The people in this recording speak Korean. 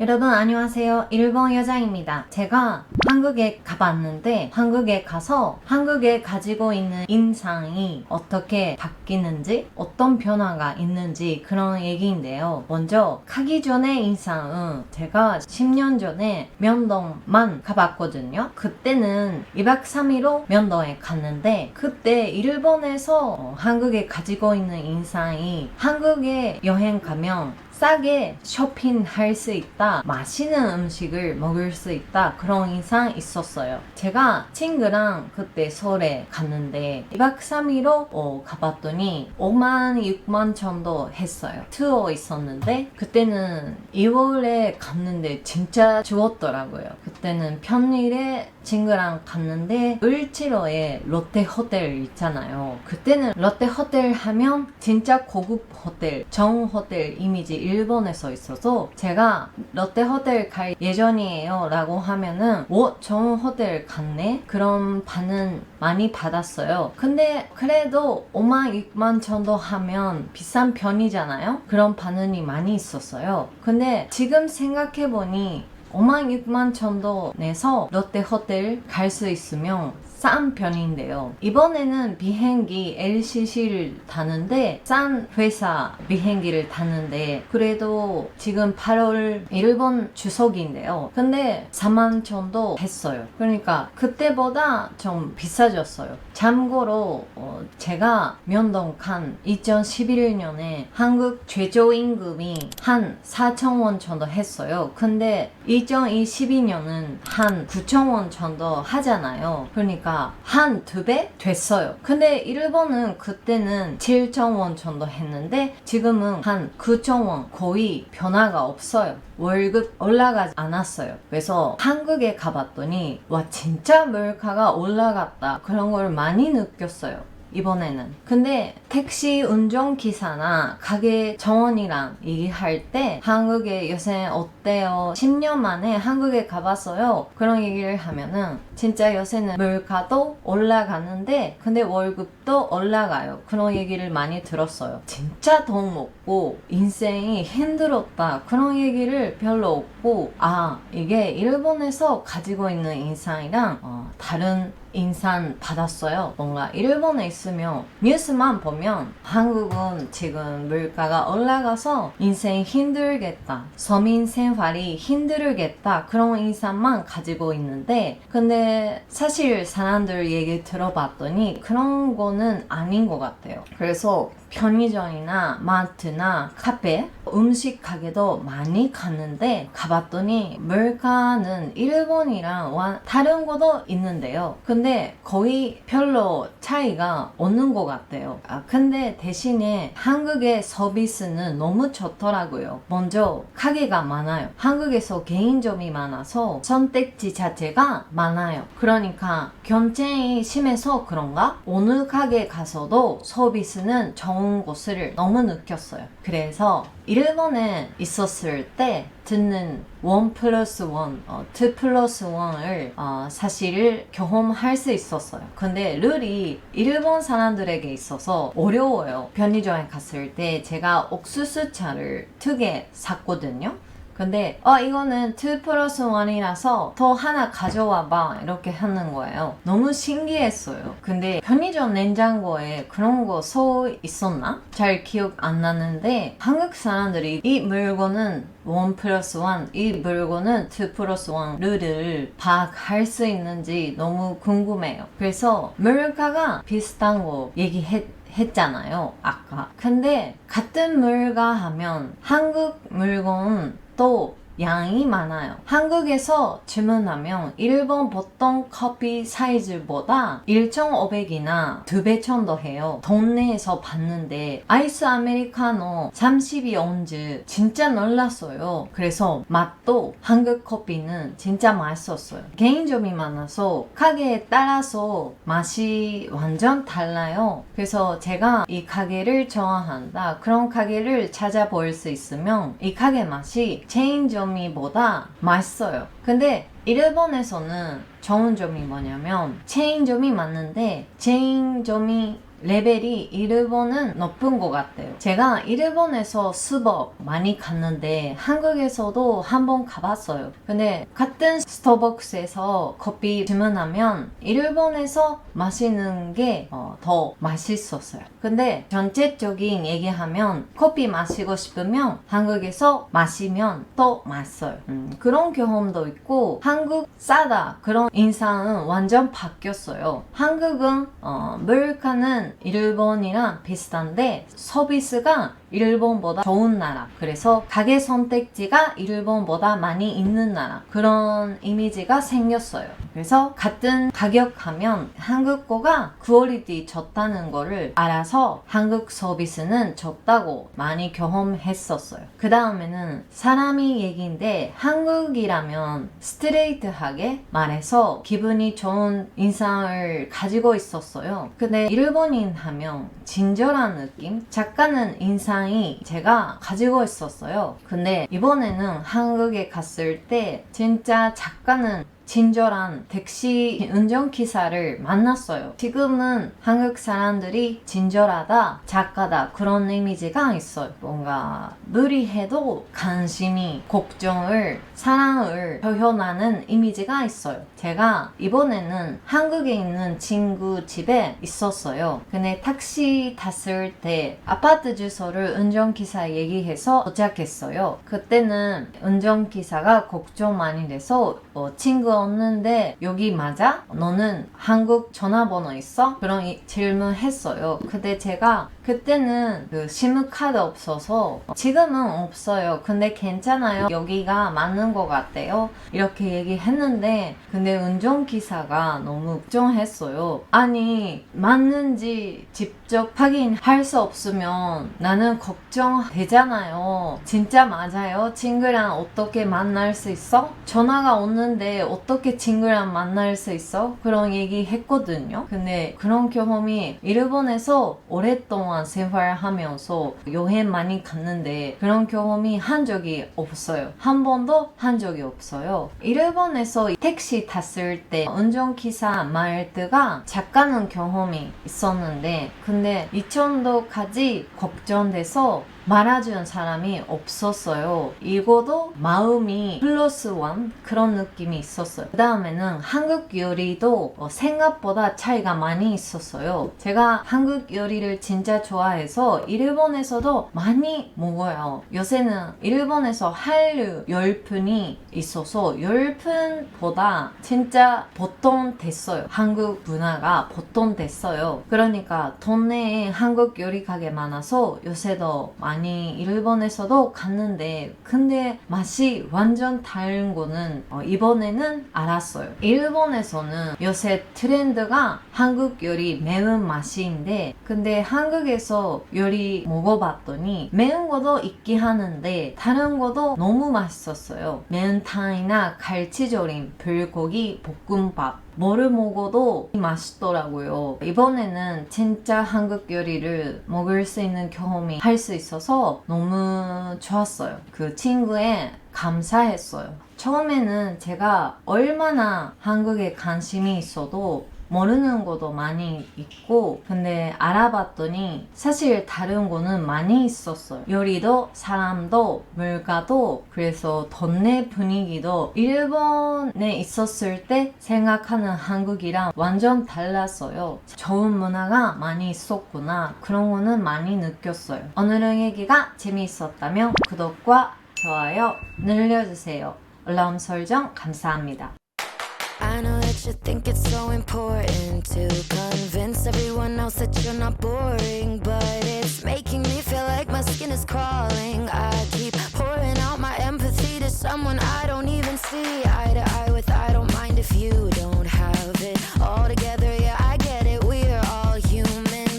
여러분 안녕하세요. 일본 여자입니다. 제가 한국에 가봤는데 한국에 가서 한국에 가지고 있는 인상이 어떻게 바뀌는지 어떤 변화가 있는지 그런 얘기인데요. 먼저 가기 전에 인상은 제가 10년 전에 명동만 가봤거든요. 그때는 2박 3일로 명동에 갔는데 그때 일본에서 한국에 가지고 있는 인상이 한국에 여행 가면 싸게 쇼핑할 수 있다, 맛있는 음식을 먹을 수 있다, 그런 인상 있었어요. 제가 친구랑 그때 서울에 갔는데 2박 3일로 가봤더니 5만, 6만 정도 했어요. 투어 있었는데 그때는 2월에 갔는데 진짜 추웠더라고요. 그때는 평일에 친구랑 갔는데 을지로에 롯데 호텔 있잖아요. 그때는 롯데 호텔 하면 진짜 고급 호텔, 정 호텔 이미지 일본에서 있어서 제가 롯데 호텔 갈 예정이에요 라고 하면은 정 호텔 갔네? 그런 반응 많이 받았어요. 근데 그래도 5만, 6만 정도 하면 비싼 편이잖아요? 그런 반응이 많이 있었어요. 근데 지금 생각해보니 5만, 6만 정도 내서 롯데 호텔 갈 수 있으면 싼 편인데요. 이번에는 비행기 LCC를 타는데 싼 회사 비행기를 타는데 그래도 지금 8월 일본 추석인데요. 근데 4만 정도 했어요. 그러니까 그때보다 좀 비싸졌어요. 참고로 제가 명동 간 2011년에 한국 최저임금이 한 4천 원 정도 했어요. 근데 2022년은 한 9천 원 정도 하잖아요. 그러니까 한 2배 됐어요. 근데 일본은 그때는 7천 원 정도 했는데 지금은 한 9천 원, 거의 변화가 없어요. 월급 올라가지 않았어요. 그래서 한국에 가봤더니 와 진짜 물가가 올라갔다, 그런 걸 많이 느꼈어요. 이번에는. 근데 택시 운전기사나 가게 정원이랑 얘기할 때 한국에 요새 어때요? 10년 만에 한국에 가봤어요. 그런 얘기를 하면은 진짜 요새는 물가도 올라가는데 근데 월급도 올라가요. 그런 얘기를 많이 들었어요. 진짜 돈 먹고 인생이 힘들었다, 그런 얘기를 별로 없고 이게 일본에서 가지고 있는 인상이랑 다른 인상 받았어요. 뭔가 일본에 있으면 뉴스만 보면 한국은 지금 물가가 올라가서 인생 힘들겠다, 서민 생활이 힘들겠다, 그런 인상만 가지고 있는데 근데 사실 사람들 얘기 들어봤더니 그런 거는 아닌 것 같아요. 그래서 편의점이나 마트나 카페, 음식 가게도 많이 갔는데 가봤더니 물가는 일본이랑 다른 것도 있는데요. 근데 거의 별로 차이가 없는 것 같아요. 근데 대신에 한국의 서비스는 너무 좋더라고요. 먼저 가게가 많아요. 한국에서 개인점이 많아서 선택지 자체가 많아요. 그러니까 경쟁이 심해서 그런가? 어느 가게 가서도 서비스는 좋은 곳을 너무 느꼈어요. 그래서 일본에 있었을 때 듣는 1+1, 2+1을 사실 경험할 수 있었어요. 근데 룰이 일본 사람들에게 있어서 어려워요. 편의점에 갔을 때 제가 옥수수차를 2개 샀거든요. 근데 이거는 2+1이라서 더 하나 가져와 봐, 이렇게 하는 거예요. 너무 신기했어요. 근데 편의점 냉장고에 그런 거 써 있었나? 잘 기억 안 나는데 한국 사람들이 이 물건은 1+1, 이 물건은 2+1 룰을 파악할 수 있는지 너무 궁금해요. 그래서 물가가 비슷한 거 했잖아요, 아까. 근데 같은 물가 하면 한국 물건은 또 양이 많아요. 한국에서 주문하면 일본 보통 커피 사이즈보다 1,500이나 2배 정도 해요. 동네에서 봤는데 아이스 아메리카노 32온즈 진짜 놀랐어요. 그래서 맛도 한국 커피는 진짜 맛있었어요. 개인점이 많아서 가게에 따라서 맛이 완전 달라요. 그래서 제가 이 가게를 좋아한다, 그런 가게를 찾아볼 수 있으면 이 가게 맛이 체인점 보다 맛있어요. 근데 일본에서는 좋은 점이 뭐냐면 체인점이 많은데 체인점이 레벨이 일본은 높은 것 같아요. 제가 일본에서 수업 많이 갔는데 한국에서도 한번 가봤어요. 근데 같은 스타벅스에서 커피 주문하면 일본에서 마시는 게 더 맛있었어요. 근데 전체적인 얘기하면 커피 마시고 싶으면 한국에서 마시면 더 맛있어요. 그런 경험도 있고 한국 싸다 그런 인상은 완전 바뀌었어요. 한국은 물가는 일본이랑 비슷한데 서비스가 일본보다 좋은 나라. 그래서 가게 선택지가 일본보다 많이 있는 나라. 그런 이미지가 생겼어요. 그래서 같은 가격 하면 한국 거가 퀄리티 좋다는 거를 알아서 한국 서비스는 좋다고 많이 경험했었어요. 그 다음에는 사람이 얘기인데 한국이라면 스트레이트하게 말해서 기분이 좋은 인상을 가지고 있었어요. 근데 일본인 하면 친절한 느낌? 작가는 인상이 제가 가지고 있었어요. 근데 이번에는 한국에 갔을 때 진짜 작가는 친절한 택시 운전기사를 만났어요. 지금은 한국 사람들이 친절하다, 작가다 그런 이미지가 있어요. 뭔가 무리해도 관심이, 걱정을, 사랑을 표현하는 이미지가 있어요. 제가 이번에는 한국에 있는 친구 집에 있었어요. 근데 택시 탔을 때 아파트 주소를 운전기사 얘기해서 도착했어요. 그때는 운전기사가 걱정 많이 돼서 친구 없는데 여기 맞아? 너는 한국 전화번호 있어? 그런 질문 했어요. 근데 제가 그때는 그 시무카드 없어서 지금은 없어요. 근데 괜찮아요. 여기가 맞는 것 같아요. 이렇게 얘기했는데 근데 운전기사가 너무 걱정했어요. 아니 맞는지 직접 확인할 수 없으면 나는 걱정되잖아요. 진짜 맞아요? 친구랑 어떻게 만날 수 있어? 전화가 오는데 어떻게 친구랑 만날 수 있어? 그런 얘기 했거든요. 근데 그런 경험이 일본에서 오랫동안 생활하면서 여행 많이 갔는데 그런 경험이 한 적이 없어요. 한 번도 한 적이 없어요. 일본에서 택시 탔을 때 운전기사 말투가 작가는 경험이 있었는데 근데 2천도까지 걱정돼서 말아준 사람이 없었어요. 이거도 마음이 플러스 원 그런 느낌이 있었어요. 그 다음에는 한국 요리도 생각보다 차이가 많이 있었어요. 제가 한국 요리를 진짜 좋아해서 일본에서도 많이 먹어요. 요새는 일본에서 한류 열풍이 있어서 열풍보다 진짜 보통 됐어요. 한국 문화가 보통 됐어요. 그러니까 동네에 한국 요리 가게 많아서 요새도 많이 일본에서도 갔는데 근데 맛이 완전 다른 거는 이번에는 알았어요. 일본에서는 요새 트렌드가 한국 요리 매운 맛인데 근데 한국에서 요리 먹어봤더니 매운 것도 있긴 하는데 다른 것도 너무 맛있었어요. 매운탕이나 갈치조림, 불고기, 볶음밥 뭐를 먹어도 맛있더라고요. 이번에는 진짜 한국 요리를 먹을 수 있는 경험이 할 수 있어서 너무 좋았어요. 그 친구에 감사했어요. 처음에는 제가 얼마나 한국에 관심이 있어도 모르는 것도 많이 있고 근데 알아봤더니 사실 다른 거는 많이 있었어요. 요리도 사람도 물가도 그래서 동네 분위기도 일본에 있었을 때 생각하는 한국이랑 완전 달랐어요. 좋은 문화가 많이 있었구나 그런 거는 많이 느꼈어요. 오늘의 얘기가 재미있었다면 구독과 좋아요 눌러주세요. 알람 설정 감사합니다. I know that you think it's so important to convince everyone else that you're not boring, but it's making me feel like my skin is crawling.